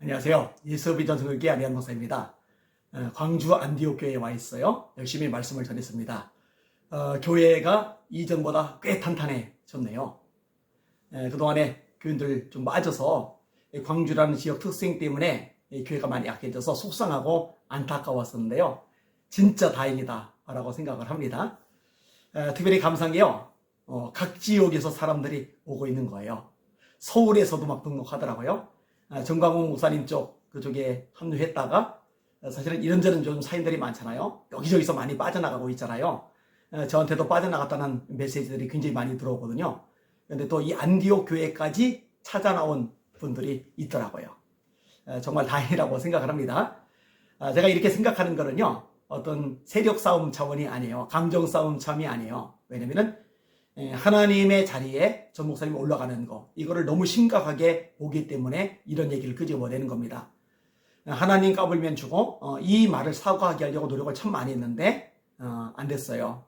안녕하세요. 예수비전 선교회 안혜한 목사입니다. 광주 안디옥 교회에 와 있어요. 열심히 말씀을 전했습니다. 교회가 이전보다 꽤 탄탄해졌네요. 그동안에 교인들 좀 빠져서 광주라는 지역 특성 때문에 교회가 많이 약해져서 속상하고 안타까웠었는데요. 진짜 다행이다 라고 생각을 합니다. 특별히 감사한 게요. 각 지역에서 사람들이 오고 있는 거예요. 서울에서도 막 등록하더라고요. 정광훈 목사님 그쪽에 합류했다가 사실은 이런저런 좀 사인들이 많잖아요. 여기저기서 많이 빠져나가고 있잖아요. 저한테도 빠져나갔다는 메시지들이 굉장히 많이 들어오거든요. 그런데 또 이 안디옥 교회까지 찾아 나온 분들이 있더라고요. 정말 다행이라고 생각을 합니다. 제가 이렇게 생각하는 거는요. 어떤 세력 싸움 차원이 아니에요. 감정 싸움 차원이 아니에요. 왜냐면은 하나님의 자리에 전 목사님이 올라가는 거, 이거를 너무 심각하게 보기 때문에 이런 얘기를 끄집어내는 겁니다. 하나님 까불면 주고 이 말을 사과하게 하려고 노력을 참 많이 했는데 안 됐어요.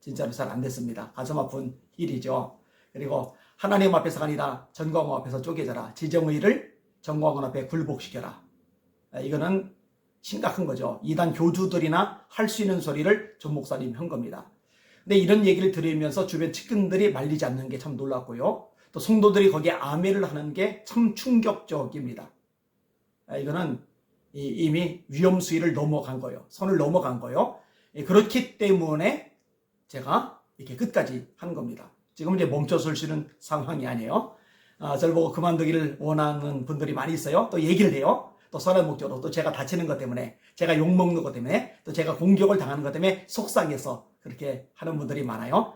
진짜로 잘 안 됐습니다. 가슴 아픈 일이죠. 그리고 하나님 앞에서가 아니라 전광훈 앞에서 쪼개져라. 지정의를 전광훈 앞에 굴복시켜라. 이거는 심각한 거죠. 이단 교주들이나 할 수 있는 소리를 전 목사님이 한 겁니다. 근데 이런 얘기를 들으면서 주변 측근들이 말리지 않는 게 참 놀랍고요. 또 성도들이 거기에 아멘을 하는 게 참 충격적입니다. 이거는 이미 위험 수위를 넘어간 거예요. 선을 넘어간 거예요. 그렇기 때문에 제가 이렇게 끝까지 하는 겁니다. 지금 이제 멈춰설 수 있는 상황이 아니에요. 저를 보고 그만두기를 원하는 분들이 많이 있어요. 또 얘기를 해요. 또 선한 목적으로, 또 제가 다치는 것 때문에, 제가 욕먹는 것 때문에, 또 제가 공격을 당하는 것 때문에 속상해서 그렇게 하는 분들이 많아요.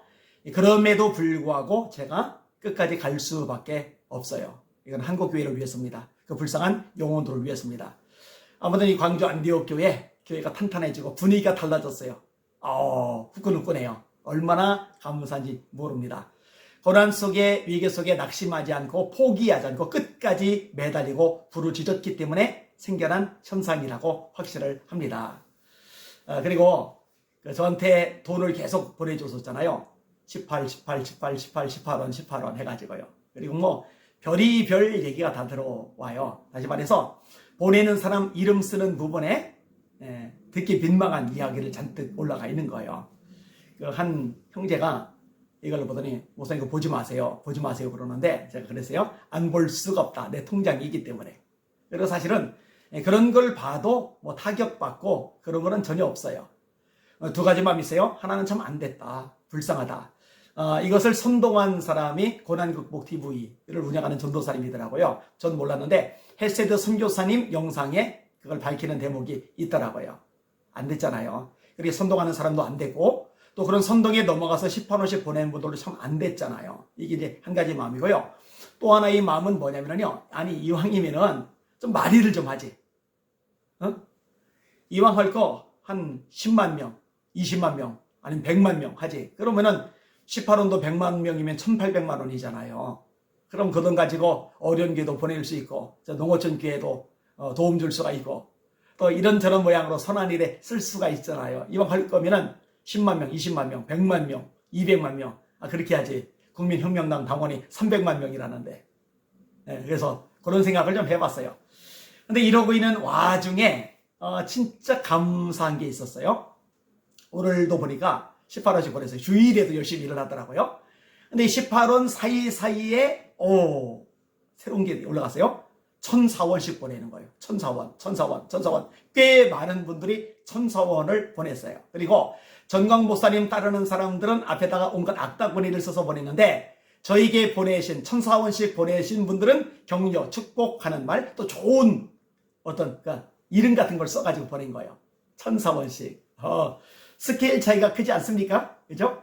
그럼에도 불구하고 제가 끝까지 갈 수밖에 없어요. 이건 한국교회를 위해서입니다. 그 불쌍한 영혼들을 위해서입니다. 아무튼 이 광주 안디옥 교회가 탄탄해지고 분위기가 달라졌어요. 후끈후끈해요. 얼마나 감사한지 모릅니다. 고난 속에, 위기 속에 낙심하지 않고 포기하지 않고 끝까지 매달리고 부르짖었기 때문에 생겨난 현상이라고 확신을 합니다. 그리고 저한테 돈을 계속 보내줬었잖아요. 18원 해가지고요. 그리고 뭐 별의별 얘기가 다 들어와요. 다시 말해서 보내는 사람 이름 쓰는 부분에 듣기 민망한 이야기를 잔뜩 올라가 있는 거예요. 한 형제가 이걸 보더니 목사님 이거 보지 마세요 그러는데 제가 그랬어요. 안 볼 수가 없다. 내 통장이 있기 때문에. 그리고 사실은 그런 걸 봐도 뭐 타격받고 그런 거는 전혀 없어요. 두 가지 마음이 있어요. 하나는 참 안 됐다. 불쌍하다. 이것을 선동한 사람이 고난극복TV를 운영하는 전도사님이더라고요. 전 몰랐는데 헬세드 선교사님 영상에 그걸 밝히는 대목이 있더라고요. 안 됐잖아요. 그렇게 선동하는 사람도 안 되고 또 그런 선동에 넘어가서 10,000원씩 보내는 분들도 참 안 됐잖아요. 이게 이제 한 가지 마음이고요. 또 하나의 마음은 뭐냐면요. 아니 이왕이면은 좀 말일을 좀 하지. 이왕 할 거 한 10만 명, 20만 명, 아니면 100만 명 하지. 그러면은 18원도 100만 명이면 1,800만 원이잖아요. 그럼 그 돈 가지고 어려운 교회도 보낼 수 있고, 농어촌 교회도 도움 줄 수가 있고, 또 이런저런 모양으로 선한 일에 쓸 수가 있잖아요. 이왕 할 거면은 10만 명, 20만 명, 100만 명, 200만 명, 그렇게 하지. 국민혁명당 당원이 300만 명이라는데. 그래서 그런 생각을 좀 해봤어요. 근데 이러고 있는 와중에 진짜 감사한 게 있었어요. 오늘도 보니까 18원씩 보냈어요. 주일에도 열심히 일을 하더라고요. 근데 18원 사이사이에 새로운 게 올라갔어요. 1,004원씩 보내는 거예요. 1,004원. 꽤 많은 분들이 1,004원을 보냈어요. 그리고 전광 목사님 따르는 사람들은 앞에다가 온갖 악다구니를 써서 보냈는데 저에게 보내신 1,004원씩 보내신 분들은 격려, 축복하는 말, 또 좋은 어떤 이름 같은 걸 써가지고 보낸 거예요. 1,004원씩. 스케일 차이가 크지 않습니까? 그죠?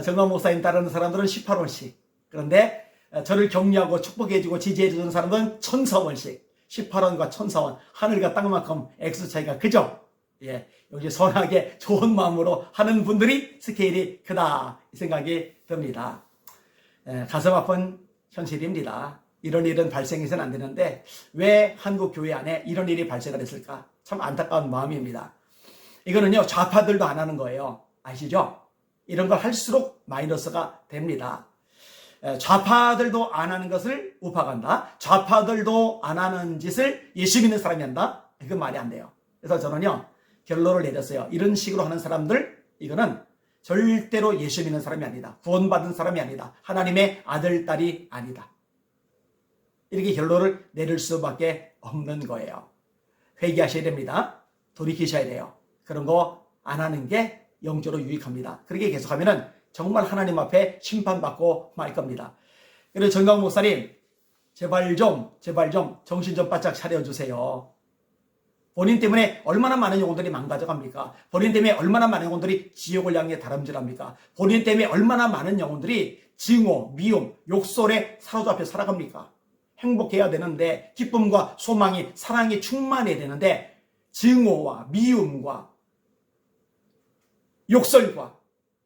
전광 목사님 따르는 사람들은 18원씩. 그런데 저를 격려하고 축복해주고 지지해주는 사람은 1,004원씩. 18원과 1,004원. 하늘과 땅만큼 액수 차이가 크죠? 예. 역시 선하게 좋은 마음으로 하는 분들이 스케일이 크다. 이 생각이 듭니다. 가슴 아픈 현실입니다. 이런 일은 발생해서는 안 되는데 왜 한국 교회 안에 이런 일이 발생을 했을까? 참 안타까운 마음입니다. 이거는요. 좌파들도 안 하는 거예요. 아시죠? 이런 걸 할수록 마이너스가 됩니다. 좌파들도 안 하는 것을 우파가 한다. 좌파들도 안 하는 짓을 예수 믿는 사람이 한다. 이건 말이 안 돼요. 그래서 저는요, 결론을 내렸어요. 이런 식으로 하는 사람들, 이거는 절대로 예수 믿는 사람이 아니다. 구원받은 사람이 아니다. 하나님의 아들, 딸이 아니다. 이렇게 결론을 내릴 수밖에 없는 거예요. 회개하셔야 됩니다. 돌이키셔야 돼요. 그런 거 안 하는 게 영적으로 유익합니다. 그렇게 계속하면은 정말 하나님 앞에 심판받고 말 겁니다. 그래서 정강 목사님, 제발 좀 정신 좀 바짝 차려주세요. 본인 때문에 얼마나 많은 영혼들이 망가져갑니까? 본인 때문에 얼마나 많은 영혼들이 지옥을 향해 다름질합니까? 본인 때문에 얼마나 많은 영혼들이 증오, 미움, 욕설에 사로잡혀 살아갑니까? 행복해야 되는데, 기쁨과 소망이, 사랑이 충만해야 되는데, 증오와 미움과 욕설과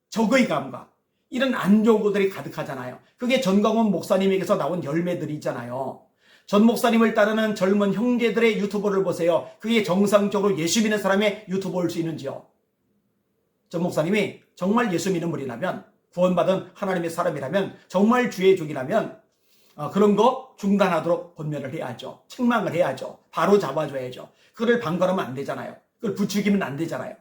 적의감과 이런 안 좋은 것들이 가득하잖아요. 그게 전광훈 목사님에게서 나온 열매들이 있잖아요. 전 목사님을 따르는 젊은 형제들의 유튜버를 보세요. 그게 정상적으로 예수 믿는 사람의 유튜버일 수 있는지요? 전 목사님이 정말 예수 믿는 분이라면, 구원받은 하나님의 사람이라면, 정말 주의 종이라면 그런 거 중단하도록 권면을 해야죠. 책망을 해야죠. 바로 잡아줘야죠. 그걸 방관하면 안 되잖아요. 그걸 부추기면 안 되잖아요.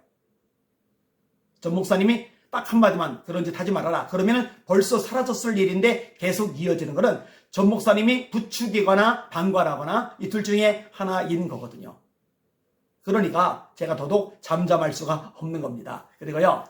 전 목사님이 딱 한마디만 그런 짓 하지 말아라. 그러면 벌써 사라졌을 일인데 계속 이어지는 것은 전 목사님이 부추기거나 방관하거나 이 둘 중에 하나인 거거든요. 그러니까 제가 더더욱 잠잠할 수가 없는 겁니다. 그리고요,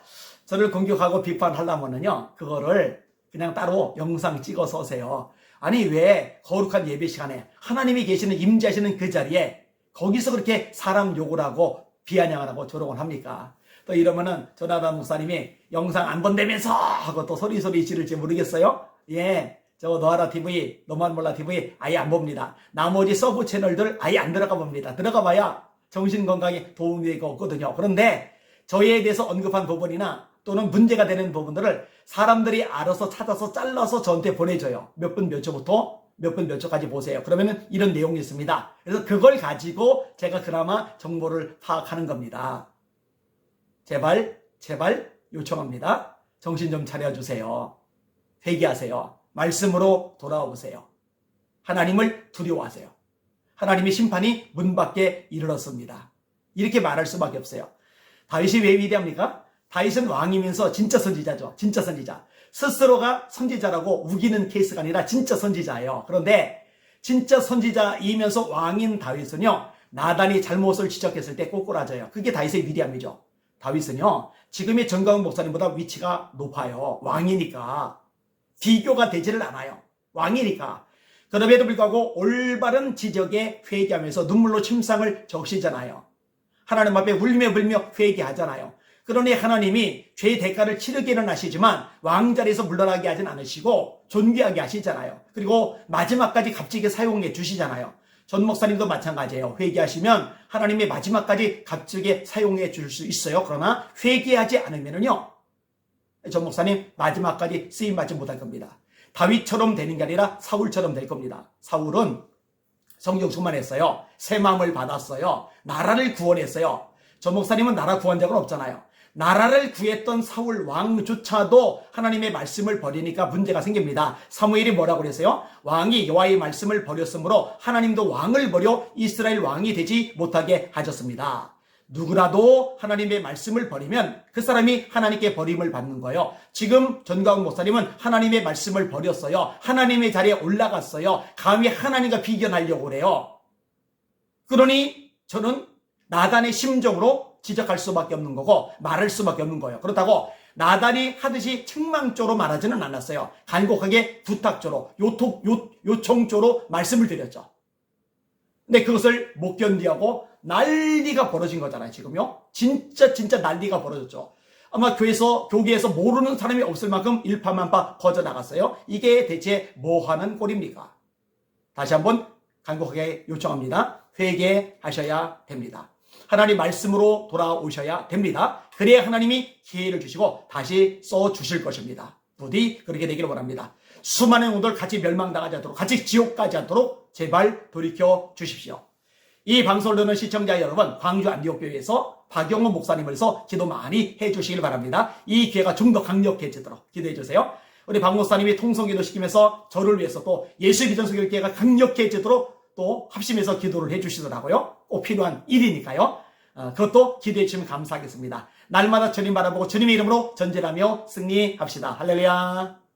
저를 공격하고 비판하려면은요, 그거를 그냥 따로 영상 찍어서 오세요. 아니, 왜 거룩한 예배 시간에 하나님이 계시는, 임재하시는 그 자리에 거기서 그렇게 사람 욕을 하고 비아냥을 하고 조롱을 합니까? 또 이러면은 조나단 목사님이 영상 안 본다면서 하고 또 소리소리 지를지 모르겠어요. 예, 저 너하라 TV, 너만 몰라 TV 아예 안 봅니다. 나머지 서브 채널들 아예 안 들어가 봅니다. 들어가 봐야 정신건강에 도움이 되고 없거든요. 그런데 저에 대해서 언급한 부분이나 또는 문제가 되는 부분들을 사람들이 알아서 찾아서 잘라서 저한테 보내줘요. 몇 분 몇 초부터 몇 분 몇 초까지 보세요. 그러면은 이런 내용이 있습니다. 그래서 그걸 가지고 제가 그나마 정보를 파악하는 겁니다. 제발 요청합니다. 정신 좀 차려주세요. 회개하세요. 말씀으로 돌아오세요. 하나님을 두려워하세요. 하나님의 심판이 문 밖에 이르렀습니다. 이렇게 말할 수밖에 없어요. 다윗이 왜 위대합니까? 다윗은 왕이면서 진짜 선지자죠. 진짜 선지자. 스스로가 선지자라고 우기는 케이스가 아니라 진짜 선지자예요. 그런데 진짜 선지자이면서 왕인 다윗은요, 나단이 잘못을 지적했을 때 꼬꾸라져요. 그게 다윗의 위대함이죠. 다윗은요, 지금의 정광훈 목사님보다 위치가 높아요. 왕이니까. 비교가 되지를 않아요. 왕이니까. 그럼에도 불구하고 올바른 지적에 회개하면서 눈물로 침상을 적시잖아요. 하나님 앞에 울며 불며 회개하잖아요. 그러니 하나님이 죄의 대가를 치르기는 하시지만 왕자리에서 물러나게 하진 않으시고 존귀하게 하시잖아요. 그리고 마지막까지 값지게 사용해 주시잖아요. 전 목사님도 마찬가지예요. 회개하시면 하나님의 마지막까지 값지게 사용해 줄 수 있어요. 그러나 회개하지 않으면요, 전 목사님 마지막까지 쓰임받지 못할 겁니다. 다윗처럼 되는 게 아니라 사울처럼 될 겁니다. 사울은 성령 충만했어요. 새 마음을 받았어요. 나라를 구원했어요. 전 목사님은 나라 구한 적은 없잖아요. 나라를 구했던 사울 왕조차도 하나님의 말씀을 버리니까 문제가 생깁니다. 사무엘이 뭐라고 그랬어요? 왕이 여호와의 말씀을 버렸으므로 하나님도 왕을 버려 이스라엘 왕이 되지 못하게 하셨습니다. 누구라도 하나님의 말씀을 버리면 그 사람이 하나님께 버림을 받는 거예요. 지금 전광훈 목사님은 하나님의 말씀을 버렸어요. 하나님의 자리에 올라갔어요. 감히 하나님과 비견하려고 그래요. 그러니 저는 나단의 심정으로 지적할 수밖에 없는 거고 말할 수밖에 없는 거예요. 그렇다고 나단이 하듯이 책망조로 말하지는 않았어요. 간곡하게 부탁조로, 요청조로 말씀을 드렸죠. 근데 그것을 못 견디하고 난리가 벌어진 거잖아요, 지금요. 진짜 난리가 벌어졌죠. 아마 교계에서 모르는 사람이 없을 만큼 일파만파 퍼져나갔어요. 이게 대체 뭐 하는 꼴입니까? 다시 한번 간곡하게 요청합니다. 회개하셔야 됩니다. 하나님 말씀으로 돌아오셔야 됩니다. 그래야 하나님이 기회를 주시고 다시 써주실 것입니다. 부디 그렇게 되기를 원합니다. 수많은 영혼들 같이 멸망당하지 않도록, 같이 지옥 가지 않도록 제발 돌이켜 주십시오. 이 방송을 듣는 시청자 여러분, 광주 안디옥교회에서 박영호 목사님을 위해서 기도 많이 해주시길 바랍니다. 이 기회가 좀 더 강력해지도록 기도해 주세요. 우리 박 목사님이 통성기도 시키면서 저를 위해서 또 예수의 비전 선교교회가 강력해지도록 또 합심해서 기도를 해주시더라고요. 꼭 필요한 일이니까요. 그것도 기대해 주시면 감사하겠습니다. 날마다 주님 바라보고 주님의 이름으로 전진하며 승리합시다. 할렐루야.